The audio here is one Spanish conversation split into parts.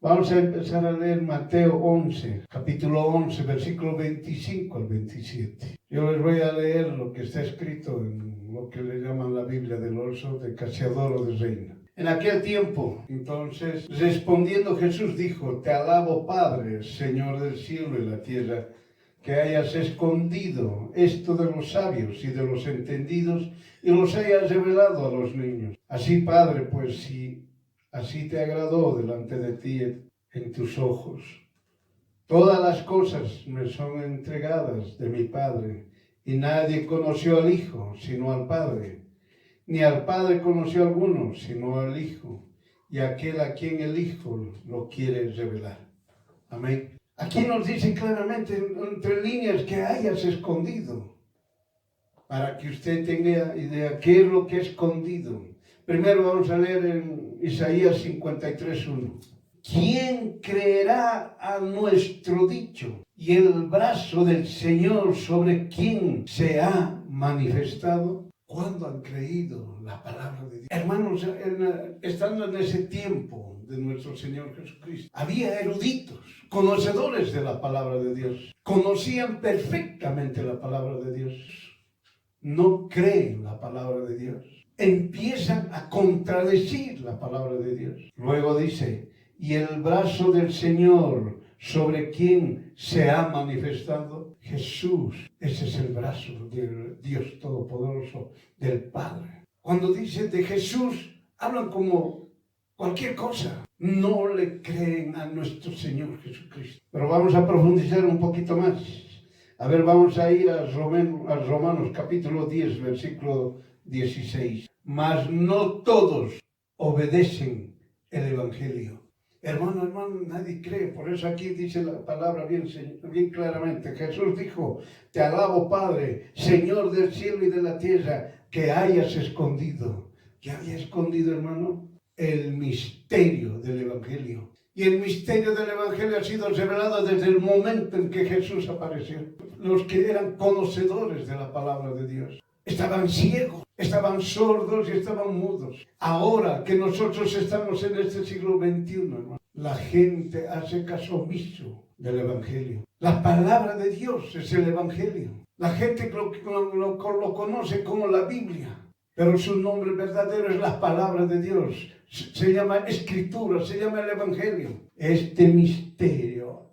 Vamos a empezar a leer Mateo 11, capítulo 11, versículo 25 al 27. Yo les voy a leer lo que está escrito en lo que le llaman la Biblia del oso de Casiodoro de Reina. En aquel tiempo, entonces, respondiendo Jesús dijo: Te alabo, Padre, Señor del cielo y la tierra, que hayas escondido esto de los sabios y de los entendidos y los hayas revelado a los niños. Así, Padre, pues si así te agradó delante de ti en tus ojos. Todas las cosas me son entregadas de mi Padre, y nadie conoció al Hijo sino al Padre, ni al Padre conoció alguno sino al Hijo, y aquel a quien el Hijo lo quiere revelar. Amén. Aquí nos dice claramente, entre líneas, que hayas escondido, para que usted tenga idea qué es lo que es escondido. Primero vamos a leer en Isaías 53:1. ¿Quién creerá a nuestro dicho? Y el brazo del Señor sobre quién se ha manifestado. ¿Cuándo han creído la palabra de Dios? Hermanos, estando en ese tiempo de nuestro Señor Jesucristo, había eruditos, conocedores de la palabra de Dios. Conocían perfectamente la palabra de Dios. No creen la palabra de Dios. Empiezan a contradecir la palabra de Dios. Luego dice: y el brazo del Señor sobre quien se ha manifestado. Jesús, ese es el brazo de Dios Todopoderoso, del Padre. Cuando dicen de Jesús, hablan como cualquier cosa. No le creen a nuestro Señor Jesucristo. Pero vamos a profundizar un poquito más. A ver, vamos a ir a Romanos capítulo 10, versículo 16. Mas no todos obedecen el Evangelio. Hermano, nadie cree. Por eso aquí dice la palabra bien claramente. Jesús dijo: Te alabo, Padre, Señor del cielo y de la tierra, que hayas escondido. ¿Qué haya escondido, hermano? El misterio del Evangelio. Y el misterio del Evangelio ha sido revelado desde el momento en que Jesús apareció. Los que eran conocedores de la palabra de Dios estaban ciegos, estaban sordos y estaban mudos. Ahora que nosotros estamos en este siglo XXI, hermano, la gente hace caso omiso del Evangelio. La palabra de Dios es el Evangelio. La gente lo conoce como la Biblia, pero su nombre verdadero es la palabra de Dios. Se llama Escritura, se llama el Evangelio. Este misterio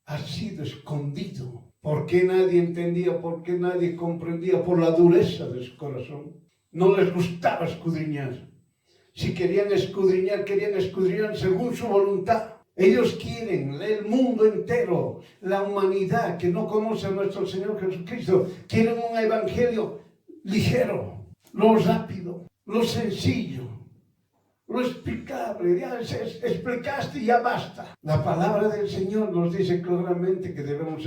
ha sido escondido. ¿Por qué nadie entendía? ¿Por qué nadie comprendía? Por la dureza de su corazón. No les gustaba escudriñar. Si querían escudriñar según su voluntad. Ellos quieren el mundo entero, la humanidad que no conoce a nuestro Señor Jesucristo. Quieren un evangelio ligero, lo rápido, lo sencillo, lo explicable. Ya explicaste y ya basta. La palabra del Señor nos dice claramente que debemos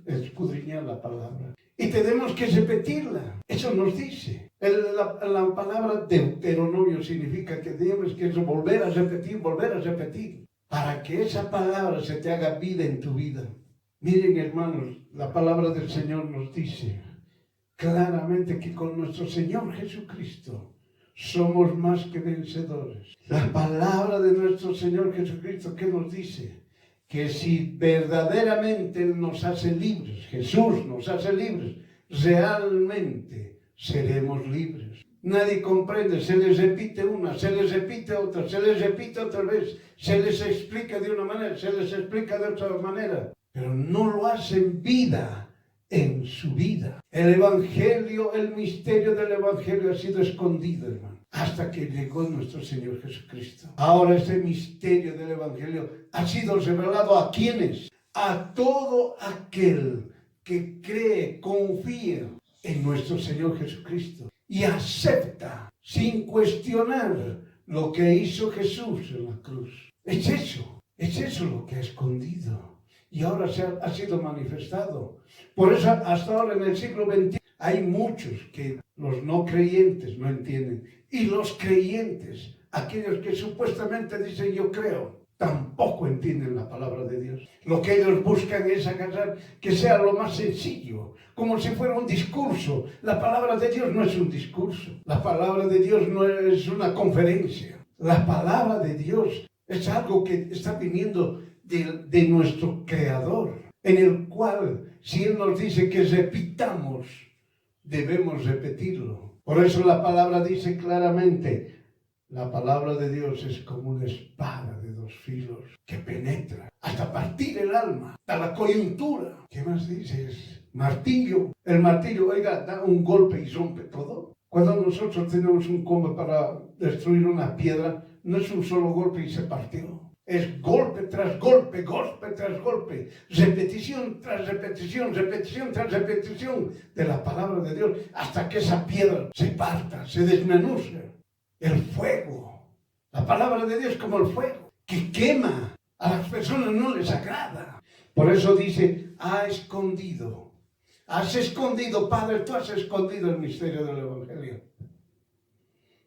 escudriñar la palabra. Y tenemos que repetirla. Eso nos dice. La palabra Deuteronomio significa que tenemos que volver a repetir. Para que esa palabra se te haga vida en tu vida. Miren, hermanos, la palabra del Señor nos dice claramente que con nuestro Señor Jesucristo somos más que vencedores. La palabra de nuestro Señor Jesucristo, ¿qué nos dice? Que si verdaderamente Él nos hace libres, Jesús nos hace libres, realmente seremos libres. Nadie comprende, se les repite una, se les repite otra, se les repite otra vez, se les explica de una manera, se les explica de otra manera, pero no lo hacen vida en su vida. El Evangelio, el misterio del Evangelio ha sido escondido, hermano, hasta que llegó nuestro Señor Jesucristo. Ahora ese misterio del Evangelio ha sido revelado ¿a quiénes? A todo aquel que cree, confía en nuestro Señor Jesucristo y acepta sin cuestionar lo que hizo Jesús en la cruz. Es eso lo que ha escondido. Y ahora ha sido manifestado. Por eso hasta ahora en el siglo XXI hay muchos que los no creyentes no entienden. Y los creyentes, aquellos que supuestamente dicen yo creo, tampoco entienden la palabra de Dios. Lo que ellos buscan es agarrar que sea lo más sencillo, como si fuera un discurso. La palabra de Dios no es un discurso. La palabra de Dios no es una conferencia. La palabra de Dios Es algo que está viniendo de nuestro Creador, en el cual, si Él nos dice que repitamos, debemos repetirlo. Por eso la palabra dice claramente, la palabra de Dios es como una espada de dos filos que penetra hasta partir el alma, hasta la coyuntura. ¿Qué más dices? Martillo. El martillo, oiga, da un golpe y rompe todo. Cuando nosotros tenemos un combo para destruir una piedra, no es un solo golpe y se partió. Es golpe tras golpe, golpe tras golpe, repetición tras repetición, repetición tras repetición de la palabra de Dios, hasta que esa piedra se parta, se desmenuce. El fuego, la palabra de Dios es como el fuego, que quema, a las personas no les agrada. Por eso dice, has escondido, Padre, tú has escondido el misterio del Evangelio.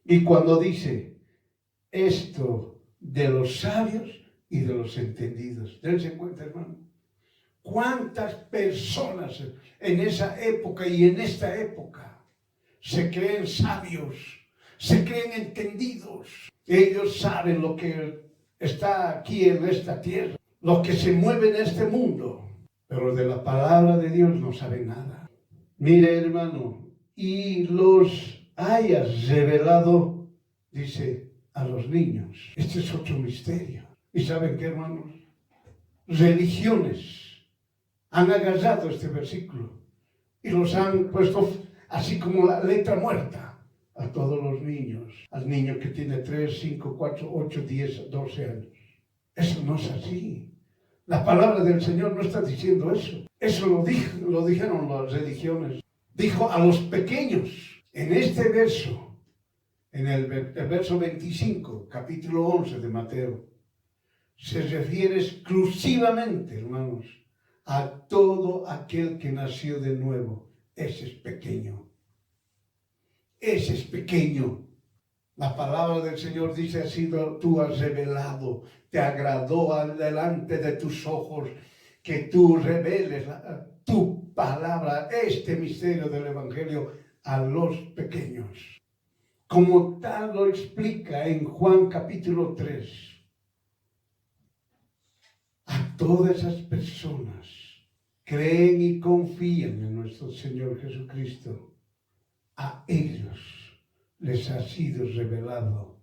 Y cuando dice esto de los sabios y de los entendidos, dense cuenta, hermano, cuántas personas en esa época y en esta época se creen sabios, se creen entendidos. Ellos saben lo que está aquí en esta tierra, lo que se mueve en este mundo, pero de la palabra de Dios no saben nada. Mire, hermano, y los hayas revelado, dice, a los niños. Este es otro misterio. ¿Y saben qué, hermanos? Religiones han agarrado este versículo y los han puesto así como la letra muerta a todos los niños. Al niño que tiene 3, 5, 4, 8, 10, 12 años. Eso no es así. La palabra del Señor no está diciendo eso. Eso lo dijeron las religiones. Dijo a los pequeños. En este verso, en el verso 25, capítulo 11 de Mateo, se refiere exclusivamente, hermanos, a todo aquel que nació de nuevo. Ese es pequeño. Ese es pequeño. La palabra del Señor dice así, tú has revelado, te agradó delante de tus ojos que tú reveles tu palabra, este misterio del Evangelio a los pequeños. Como tal lo explica en Juan capítulo 3. A todas esas personas creen y confían en nuestro Señor Jesucristo, a ellos les ha sido revelado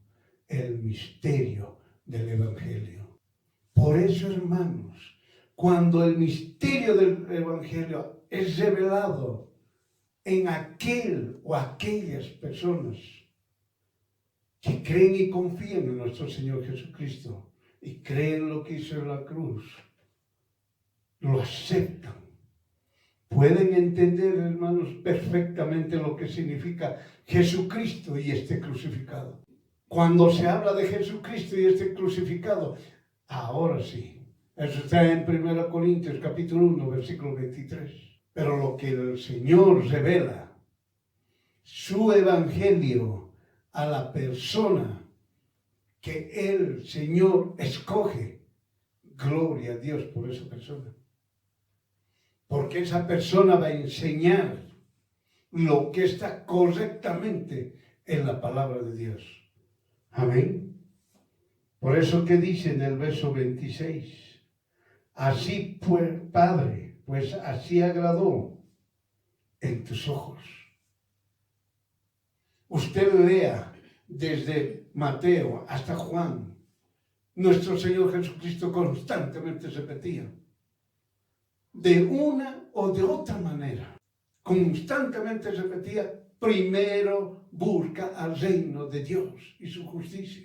el misterio del Evangelio. Por eso, hermanos, cuando el misterio del Evangelio es revelado en aquel o aquellas personas que creen y confían en nuestro Señor Jesucristo y creen lo que hizo en la cruz, lo aceptan. Pueden entender, hermanos, perfectamente lo que significa Jesucristo y este crucificado. Cuando se habla de Jesucristo y este crucificado, ahora sí. Eso está en 1 Corintios capítulo 1, versículo 23. Pero lo que el Señor revela, su evangelio a la persona que el Señor escoge, gloria a Dios por esa persona. Porque esa persona va a enseñar lo que está correctamente en la palabra de Dios. Amén. Por eso que dice en el verso 26, así pues, Padre, pues así agradó en tus ojos. Usted lea desde Mateo hasta Juan, nuestro Señor Jesucristo constantemente repetía, de una o de otra manera, constantemente repetía, primero busca al reino de Dios y su justicia.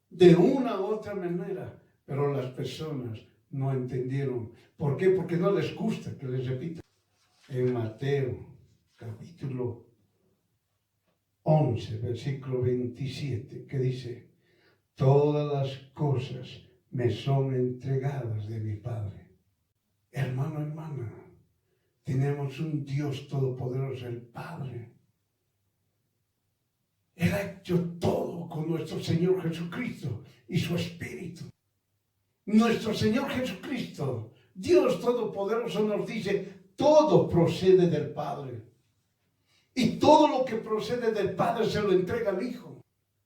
De una u otra manera, pero las personas no entendieron. ¿Por qué? Porque no les gusta que les repita. En Mateo, capítulo 11, versículo 27, que dice, todas las cosas me son entregadas de mi Padre. Hermano, hermana, tenemos un Dios todopoderoso, el Padre. Él ha hecho todo con nuestro Señor Jesucristo y su Espíritu. Nuestro Señor Jesucristo, Dios todopoderoso, nos dice, todo procede del Padre. Y todo lo que procede del Padre se lo entrega al Hijo.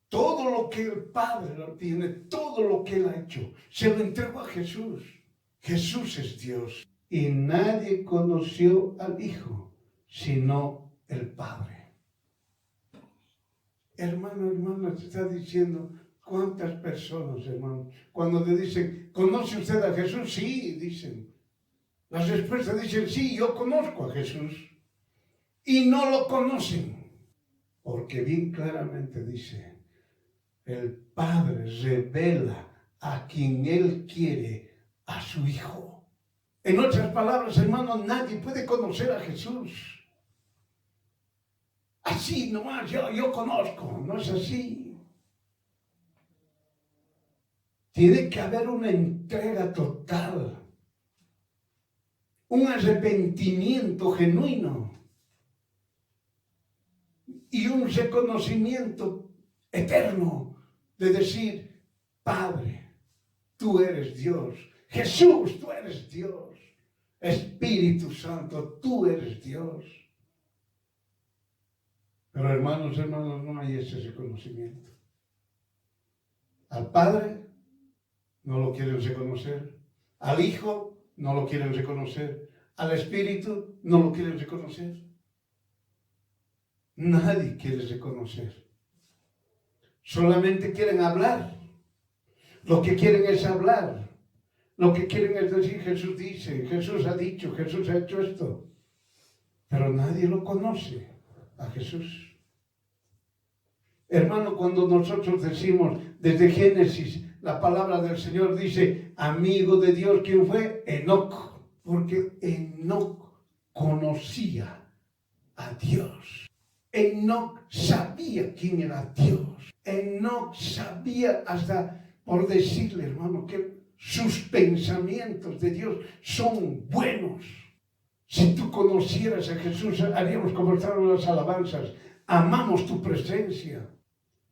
Todo lo que el Padre lo tiene, todo lo que Él ha hecho, se lo entregó a Jesús. Jesús es Dios. Y nadie conoció al Hijo, sino el Padre. Hermano, te está diciendo, ¿cuántas personas, hermano? Cuando te dicen, ¿conoce usted a Jesús? Sí, dicen. Las respuestas dicen, sí, yo conozco a Jesús. Y no lo conocen. Porque bien claramente dice, el Padre revela a quien Él quiere a su Hijo. En otras palabras, hermano, nadie puede conocer a Jesús. Así nomás, yo conozco, no es así. Tiene que haber una entrega total, un arrepentimiento genuino y un reconocimiento eterno de decir, Padre, tú eres Dios. Jesús, tú eres Dios. Espíritu Santo, tú eres Dios. Pero hermanos, no hay ese reconocimiento. Al Padre no lo quieren reconocer. Al Hijo no lo quieren reconocer. Al Espíritu no lo quieren reconocer. Nadie quiere reconocer. Solamente quieren hablar. Lo que quieren es hablar. Lo que quieren es decir, Jesús dice, Jesús ha dicho, Jesús ha hecho esto. Pero nadie lo conoce a Jesús. Hermano, cuando nosotros decimos desde Génesis, la palabra del Señor dice, amigo de Dios, ¿quién fue? Enoc. Porque Enoc conocía a Dios. Enoc sabía quién era Dios. Enoc sabía hasta, por decirle, hermano, que sus pensamientos de Dios son buenos. Si tú conocieras a Jesús, haríamos como estaban las alabanzas. Amamos tu presencia.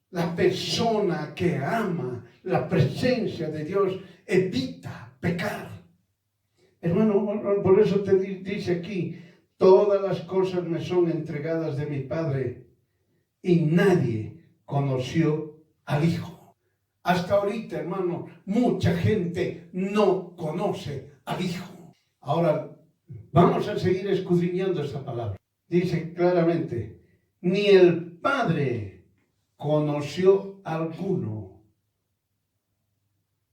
La persona que ama la presencia de Dios evita pecar. Hermano, por eso te dice aquí, todas las cosas me son entregadas de mi Padre y nadie conoció al Hijo. Hasta ahorita, hermano, mucha gente no conoce al Hijo. Ahora, vamos a seguir escudriñando esta palabra. Dice claramente, ni el Padre conoció alguno,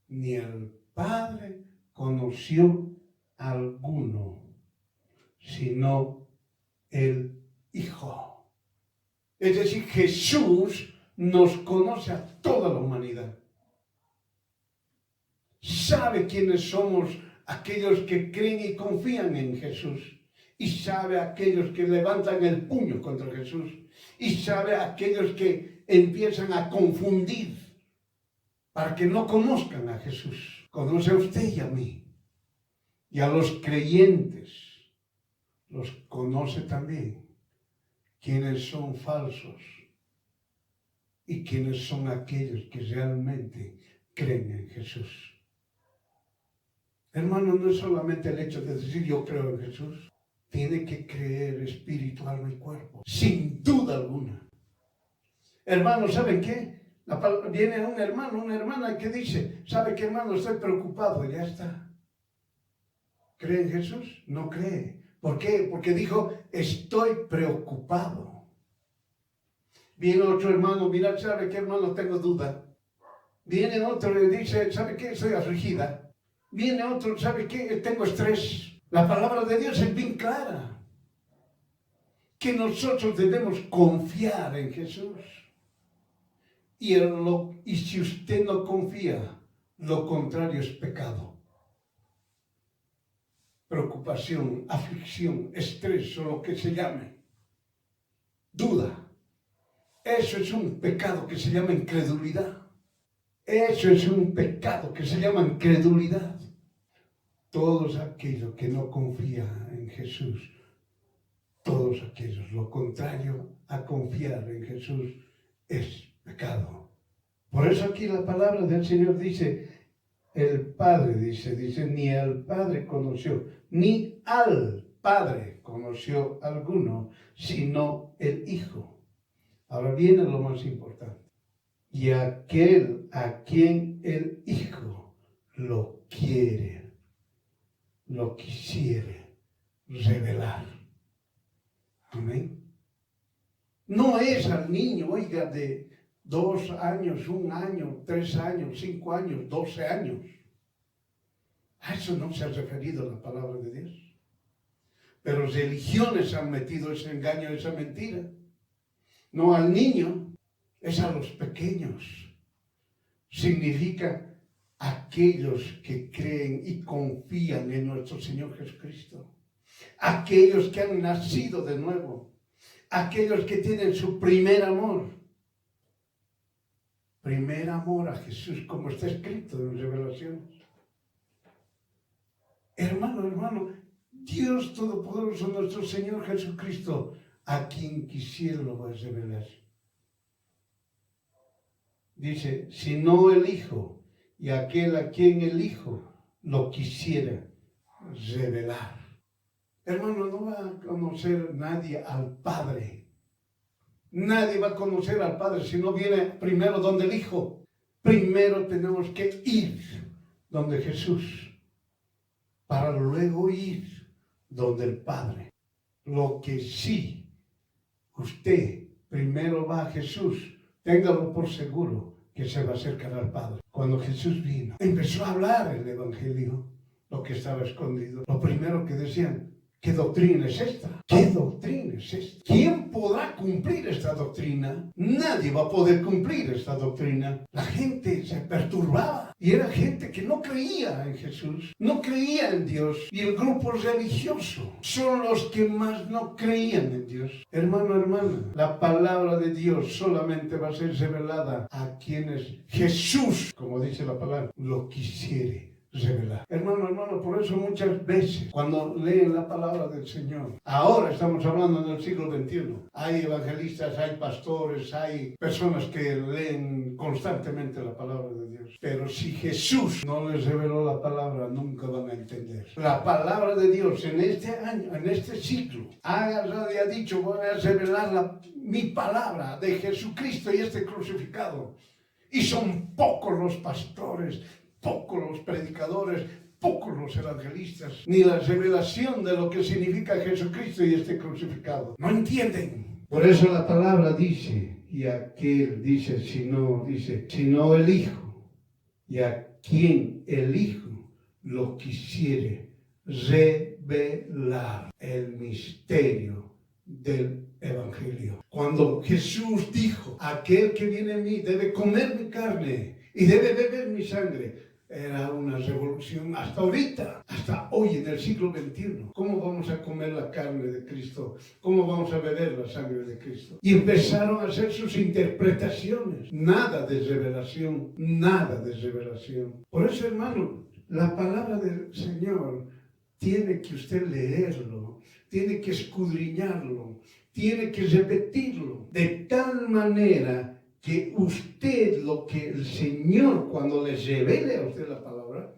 ni el Padre conoció alguno, sino el Hijo. Es decir, Jesús nos conoce a toda la humanidad. Sabe quiénes somos aquellos que creen y confían en Jesús. Y sabe aquellos que levantan el puño contra Jesús. Y sabe aquellos que empiezan a confundir para que no conozcan a Jesús. Conoce a usted y a mí. Y a los creyentes los conoce también. Quienes son falsos y quienes son aquellos que realmente creen en Jesús. Hermano, no es solamente el hecho de decir yo creo en Jesús. Tiene que creer espíritu, alma y cuerpo. Sin duda alguna. Hermano, ¿saben qué? Viene un hermano, una hermana que dice, ¿sabe qué, hermano? Estoy preocupado. Ya está. ¿Cree en Jesús? No cree. ¿Por qué? Porque dijo, estoy preocupado. Viene otro hermano, mira, ¿sabe qué, hermano? Tengo duda. Viene otro y dice, ¿sabe qué? Estoy afligida. Viene otro, ¿sabe qué? Tengo estrés. La palabra de Dios es bien clara. Que nosotros debemos confiar en Jesús. Y si usted no confía, lo contrario es pecado. Preocupación, aflicción, estrés o lo que se llame. Duda. Eso es un pecado que se llama incredulidad. Eso es un pecado que se llama incredulidad. Todos aquellos que no confían en Jesús, todos aquellos, lo contrario a confiar en Jesús es pecado. Por eso aquí la palabra del Señor dice, el Padre dice, ni el Padre conoció, ni al Padre conoció alguno, sino el Hijo. Ahora viene lo más importante. y aquel a quien el Hijo lo quiere, lo quisiere revelar. Amén. No es al niño, oiga, de 2 años, 1 año, 3 años, 5 años, 12 años. A eso no se ha referido la palabra de Dios. Pero religiones han metido ese engaño, esa mentira. No al niño, es a los pequeños. Significa aquellos que creen y confían en nuestro Señor Jesucristo. Aquellos que han nacido de nuevo. Aquellos que tienen su primer amor. Primer amor a Jesús, como está escrito en Revelaciones. Hermano, Dios Todopoderoso, nuestro Señor Jesucristo, a quien quisiera lo va a revelar. Dice, si no el Hijo, y aquel a quien el Hijo lo quisiera revelar. Hermano, no va a conocer nadie al Padre. Nadie va a conocer al Padre si no viene primero donde el Hijo. Primero tenemos que ir donde Jesús, para luego ir donde el Padre. Lo que sí, usted primero va a Jesús, téngalo por seguro que se va a acercar al Padre. Cuando Jesús vino, empezó a hablar el Evangelio, lo que estaba escondido. Lo primero que decían, ¿qué doctrina es esta? ¿Qué doctrina es esta? ¿Quién podrá cumplir esta doctrina? Nadie va a poder cumplir esta doctrina. La gente se perturbaba y era gente que no creía en Jesús, no creía en Dios. Y el grupo religioso son los que más no creían en Dios. Hermano, hermana, la palabra de Dios solamente va a ser revelada a quienes Jesús, como dice la palabra, lo quisiere revelar. Hermano, por eso muchas veces cuando leen la palabra del Señor, ahora estamos hablando del siglo XXI, hay evangelistas, hay pastores, hay personas que leen constantemente la palabra de Dios, pero si Jesús no les reveló la palabra, nunca van a entender. La palabra de Dios en este año, en este siglo, ha agarrado y ha dicho, voy a revelar mi palabra de Jesucristo y este crucificado. Y son pocos los pastores, pocos los predicadores, pocos los evangelistas, ni la revelación de lo que significa Jesucristo y este crucificado. No entienden. Por eso la palabra dice, y aquel dice, si no el Hijo, y a quien el Hijo lo quisiere revelar el misterio del Evangelio. Cuando Jesús dijo, aquel que viene a mí debe comer mi carne y debe beber mi sangre, era una revolución hasta ahorita, hasta hoy en el siglo XXI. ¿Cómo vamos a comer la carne de Cristo? ¿Cómo vamos a beber la sangre de Cristo? Y empezaron a hacer sus interpretaciones. Nada de revelación, nada de revelación. Por eso, hermano, la palabra del Señor tiene que usted leerlo, tiene que escudriñarlo, tiene que repetirlo, de tal manera que usted, lo que el Señor, cuando le revele a usted la palabra,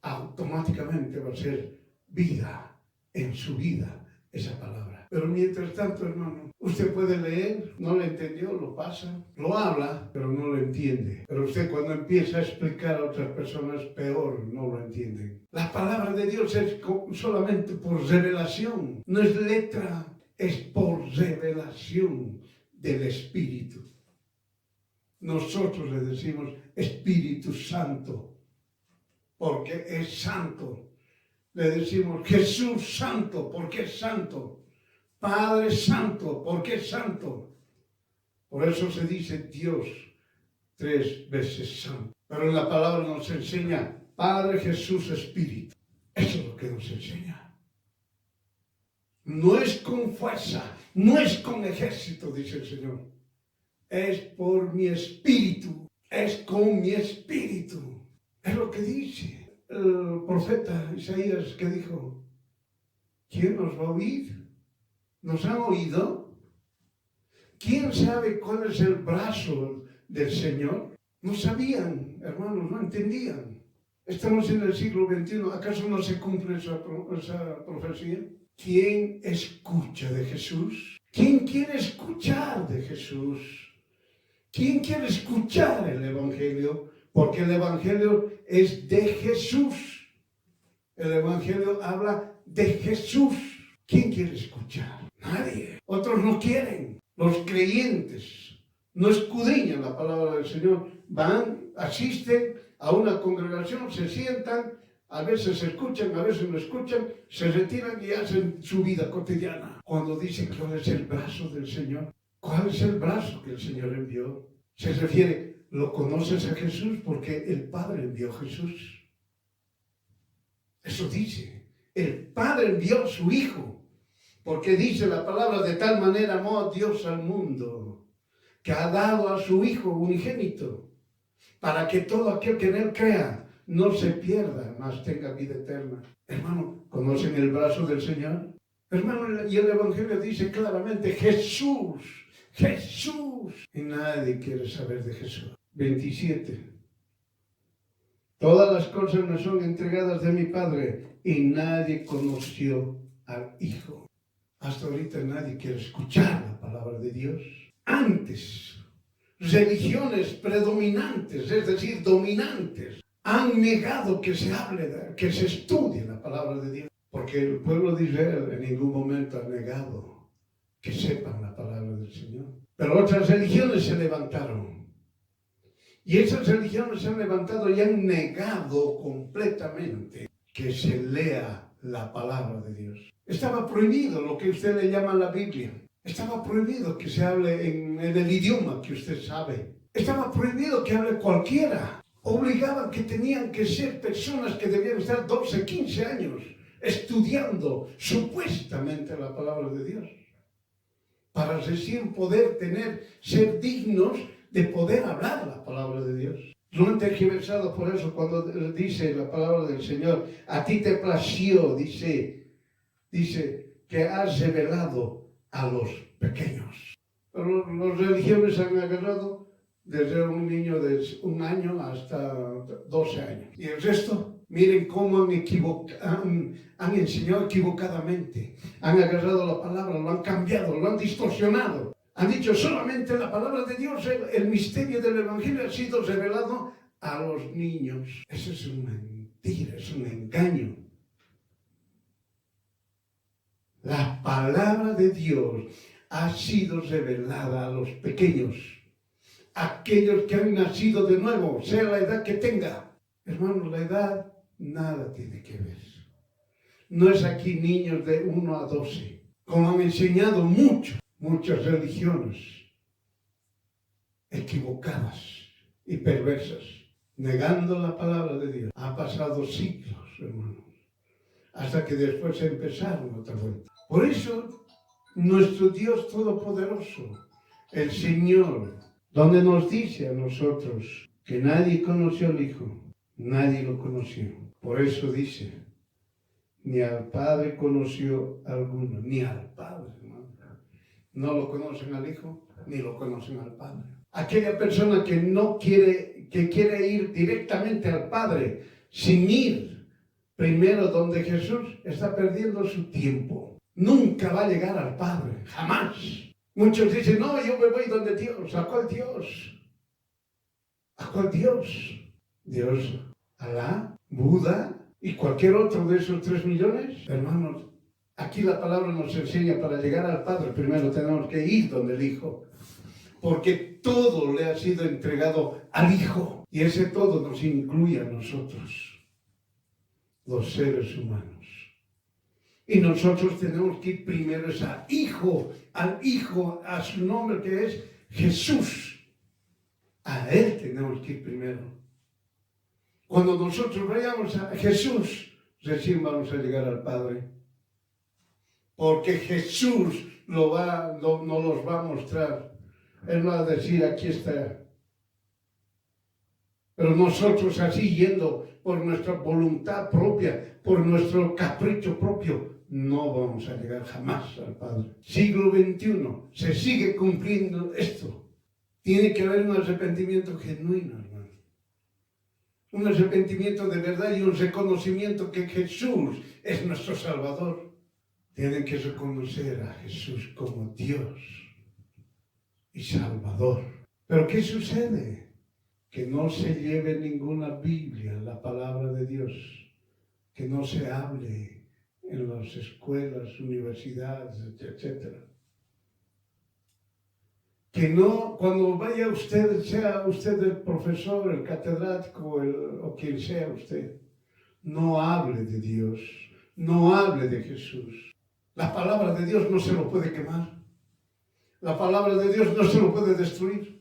automáticamente va a ser vida en su vida, esa palabra. Pero mientras tanto, hermano, usted puede leer, no lo entendió, lo pasa, lo habla, pero no lo entiende. Pero usted cuando empieza a explicar a otras personas, peor, no lo entienden. La palabra de Dios es solamente por revelación, no es letra, es por revelación del Espíritu. Nosotros le decimos Espíritu Santo, porque es santo. Le decimos Jesús Santo, porque es santo. Padre Santo, porque es santo. Por eso se dice Dios 3 veces santo. Pero en la palabra nos enseña Padre, Jesús, Espíritu. Eso es lo que nos enseña. No es con fuerza, no es con ejército, dice el Señor. Es por mi espíritu, es con mi espíritu. Es lo que dice el profeta Isaías, que dijo, ¿quién nos va a oír? ¿Nos han oído? ¿Quién sabe cuál es el brazo del Señor? No sabían, hermanos, no entendían. Estamos en el siglo XXI, ¿acaso no se cumple esa profecía? ¿Quién escucha de Jesús? ¿Quién quiere escuchar de Jesús? ¿Quién quiere escuchar el Evangelio? Porque el Evangelio es de Jesús. El Evangelio habla de Jesús. ¿Quién quiere escuchar? Nadie. Otros no quieren. Los creyentes no escudriñan la palabra del Señor. Van, asisten a una congregación, se sientan, a veces escuchan, a veces no escuchan, se retiran y hacen su vida cotidiana. Cuando dicen que cuál es el brazo del Señor, ¿cuál es el brazo que el Señor envió? Se refiere, ¿lo conoces a Jesús? Porque el Padre envió a Jesús. Eso dice, el Padre envió a su Hijo. Porque dice la palabra, de tal manera amó a Dios al mundo, que ha dado a su Hijo unigénito, para que todo aquel que en Él crea no se pierda, mas tenga vida eterna. Hermano, ¿conocen el brazo del Señor? Hermano, y el Evangelio dice claramente, Jesús, Jesús. Y nadie quiere saber de Jesús. 27. Todas las cosas me son entregadas de mi Padre, y nadie conoció al Hijo. Hasta ahorita nadie quiere escuchar la palabra de Dios. Antes, religiones predominantes, es decir, dominantes, han negado que se hable, que se estudie la palabra de Dios. Porque el pueblo de Israel en ningún momento ha negado que sepan la palabra del Señor. Pero otras religiones se levantaron. Y esas religiones se han levantado y han negado completamente que se lea la palabra de Dios. Estaba prohibido lo que usted le llama la Biblia. Estaba prohibido que se hable en el idioma que usted sabe. Estaba prohibido que hable cualquiera. Obligaban que tenían que ser personas que debían estar 12, 15 años estudiando supuestamente la palabra de Dios. Para recién poder ser dignos de poder hablar la palabra de Dios. No han tergiversado por eso cuando dice la palabra del Señor, a ti te plació, dice que has revelado a los pequeños. Pero las religiones han agarrado desde un niño de 1 año hasta 12 años. Y el resto, miren cómo han enseñado equivocadamente. Han agarrado la palabra, lo han cambiado, lo han distorsionado. Han dicho solamente la palabra de Dios, el misterio del Evangelio ha sido revelado a los niños. Eso es una mentira, es un engaño. La palabra de Dios ha sido revelada a los pequeños, aquellos que han nacido de nuevo, sea la edad que tenga. Hermanos, la edad nada tiene que ver. No es aquí niños de 1 a 12, como han enseñado muchas religiones equivocadas y perversas, negando la palabra de Dios. Ha pasado siglos, hermanos, hasta que después empezaron otra vuelta. Por eso, nuestro Dios Todopoderoso, el Señor, donde nos dice a nosotros que nadie conoció al Hijo, nadie lo conoció. Por eso dice, ni al Padre conoció alguno, ni al Padre, hermano. No lo conocen al Hijo, ni lo conocen al Padre. Aquella persona que quiere ir directamente al Padre, sin ir primero donde Jesús, está perdiendo su tiempo. Nunca va a llegar al Padre, jamás. Muchos dicen, no, yo me voy donde Dios. ¿A cuál Dios? ¿A cuál Dios? Dios, Alá, Buda y cualquier otro de esos 3 millones. Hermanos, aquí la palabra nos enseña, para llegar al Padre primero tenemos que ir donde el Hijo. Porque todo le ha sido entregado al Hijo. Y ese todo nos incluye a nosotros, los seres humanos. Y nosotros tenemos que ir primero al Hijo, a su nombre que es Jesús. A Él tenemos que ir primero. Cuando nosotros vayamos a Jesús, recién vamos a llegar al Padre. Porque Jesús nos los va a mostrar. Él va a decir, aquí está. Pero nosotros así yendo por nuestra voluntad propia, por nuestro capricho propio, no vamos a llegar jamás al Padre. Siglo XXI, se sigue cumpliendo esto. Tiene que haber un arrepentimiento genuino, hermano. Un arrepentimiento de verdad y un reconocimiento que Jesús es nuestro Salvador. Tienen que reconocer a Jesús como Dios y Salvador. Pero ¿qué sucede? Que no se lleve ninguna Biblia, la palabra de Dios, que no se hable en las escuelas, universidades, etc. Que no, cuando vaya usted, sea usted el profesor, el catedrático, o quien sea usted, no hable de Dios, no hable de Jesús. La palabra de Dios no se lo puede quemar. La palabra de Dios no se lo puede destruir.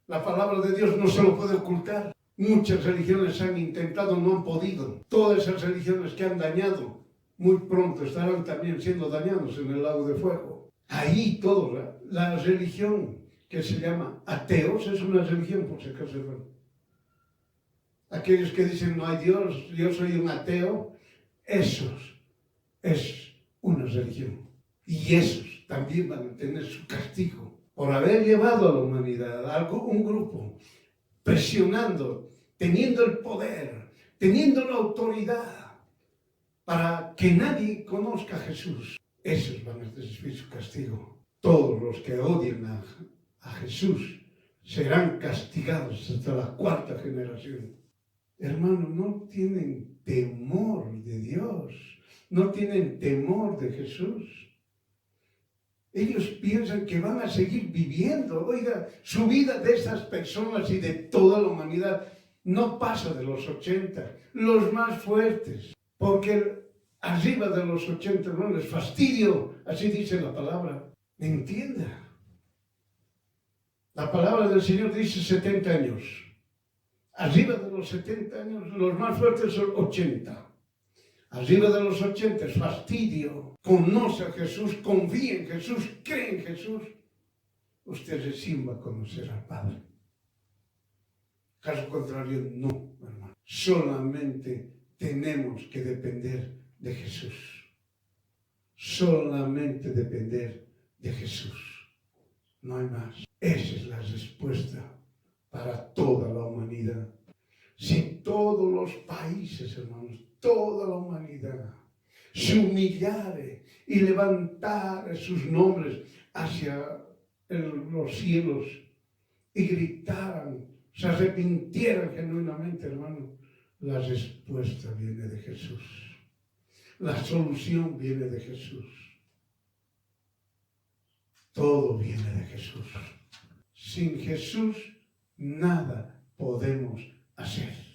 La palabra de Dios no se lo puede ocultar. Muchas religiones han intentado, no han podido. Todas esas religiones que han dañado, muy pronto estarán también siendo dañados en el lago de fuego. Ahí todo, la religión que se llama ateos es una religión, por si acaso, hermano. Aquellos que dicen no hay Dios, yo soy un ateo, esos es una religión. Y esos también van a tener su castigo por haber llevado a la humanidad, a un grupo, presionando, teniendo el poder, teniendo la autoridad para que nadie conozca a Jesús. Esos van a recibir su castigo. Todos los que odien a Jesús serán castigados hasta la 4ª generación. Hermanos, no tienen temor de Dios, no tienen temor de Jesús. Ellos piensan que van a seguir viviendo. Oiga, su vida de esas personas y de toda la humanidad no pasa de los 80, los más fuertes. Porque arriba de los 80, no les fastidio, así dice la palabra. Entienda. La palabra del Señor dice 70 años. Arriba de los 70 años, los más fuertes son 80. Arriba de los 80 es fastidio. Conoce a Jesús, confía en Jesús, cree en Jesús. Usted recién va a conocer al Padre. Caso contrario, no, hermano. Solamente tenemos que depender de Jesús. Solamente depender de Jesús. No hay más. Esa es la respuesta para toda la humanidad. Si todos los países, hermanos, toda la humanidad se humillare y levantara sus nombres hacia los cielos y gritaran, se arrepintieran genuinamente, hermano, la respuesta viene de Jesús. La solución viene de Jesús. Todo viene de Jesús. Sin Jesús nada podemos hacer.